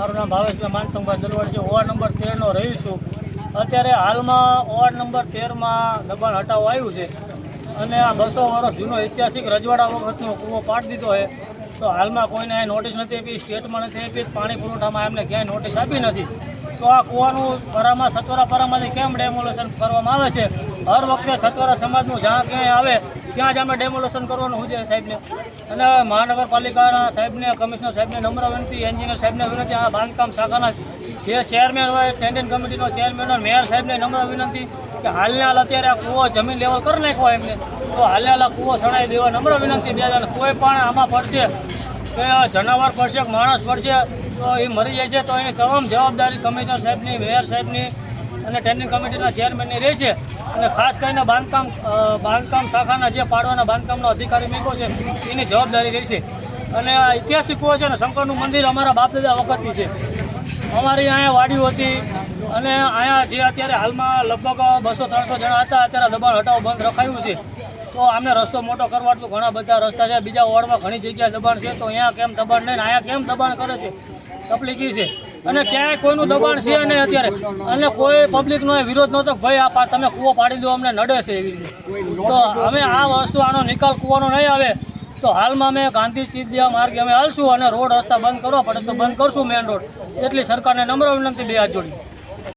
મારું નામ ભાવેશભાઈ માનસંગભાઈ દલવાડ છે. વોર્ડ નંબર 13 નો રહી છું. અત્યારે હાલમાં વોર્ડ નંબર 13માં દબાણ હટાવવા આવ્યું છે અને આ 200 વર્ષ જૂનો ઐતિહાસિક રજવાડા વખતનો કૂવો પાડી દીધો છે. તો હાલમાં કોઈને નોટિસ નથી આપી, સ્ટેટમાં નથી આપી, પાણી પુરવઠામાં એમને ક્યાંય નોટિસ આપી નથી. તો આ કૂવાનું પરામાં સત્વરાપરામાંથી કેમ ડેમોલેશન કરવામાં આવે છે? હર વખતે સત્વરા સમાજનું જ્યાં ક્યાંય આવે ત્યાં જ અમે ડેમોલેશન કરવાનું છે સાહેબને. અને મહાનગરપાલિકાના સાહેબને, કમિશનર સાહેબને નમ્ર વિનંતી, એન્જિનિયર સાહેબને વિનંતી, આ બાંધકામ શાખાના જે ચેરમેન હોય, ટેન્ડર કમિટીનો ચેરમેન હોય, મેયર સાહેબને નમ્ર વિનંતી કે હાલને હાલ અત્યારે આ કૂવો જમીન લેવલ કરી નાખવો એમને, તો હાલને હાલ આ કૂવો ચડાવી દેવા નમ્ર વિનંતી. બે જણ કોઈ પણ આમાં પડશે કે જનાવર પડશે કે માણસ પડશે તો એ મરી જાય છે તો એની તમામ જવાબદારી કમિશનર સાહેબની, મેયર સાહેબની અને ટેન્ડર કમિટીના ચેરમેનની રહેશે. અને ખાસ કરીને બાંધકામ શાખાના જે પાડવાના બાંધકામનો અધિકારી મૂક્યો છે એની જવાબદારી રહેશે. અને આ ઐતિહાસિક કૂવો છે ને, શંકરનું મંદિર અમારા બાપદાદા વખતથી છે. અમારી અહીંયા વાડીઓ હતી અને અહીંયા જે અત્યારે હાલમાં લગભગ 200-300 જણા હતા, અત્યારે દબાણ હટાવો બંધ રખાયું છે. તો આમને રસ્તો મોટો કરવા તો ઘણા બધા રસ્તા છે, બીજા વોર્ડમાં ઘણી જગ્યાએ દબાણ છે, તો અહીંયા કેમ દબાણ નહીં, અહીંયા કેમ દબાણ કરે છે? તકલીફ છે. અને ક્યાંય કોઈનું દબાણ છે નહીં અત્યારે, અને કોઈ પબ્લિકનો વિરોધ નહોતો ભાઈ આ તમે કૂવો પાડી દો, અમને નડે છે એવી રીતે. તો અમે આ વસ્તુ, આનો નિકાલ કૂવાનો નહીં આવે તો હાલમાં અમે ગાંધી ચીડિયા માર્ગે અમે હાલશું અને રોડ રસ્તા બંધ કરવા પડે તો બંધ કરશું, મેઇન રોડ. એટલી સરકારને નમ્ર વિનંતી, બે હાથ જોડી.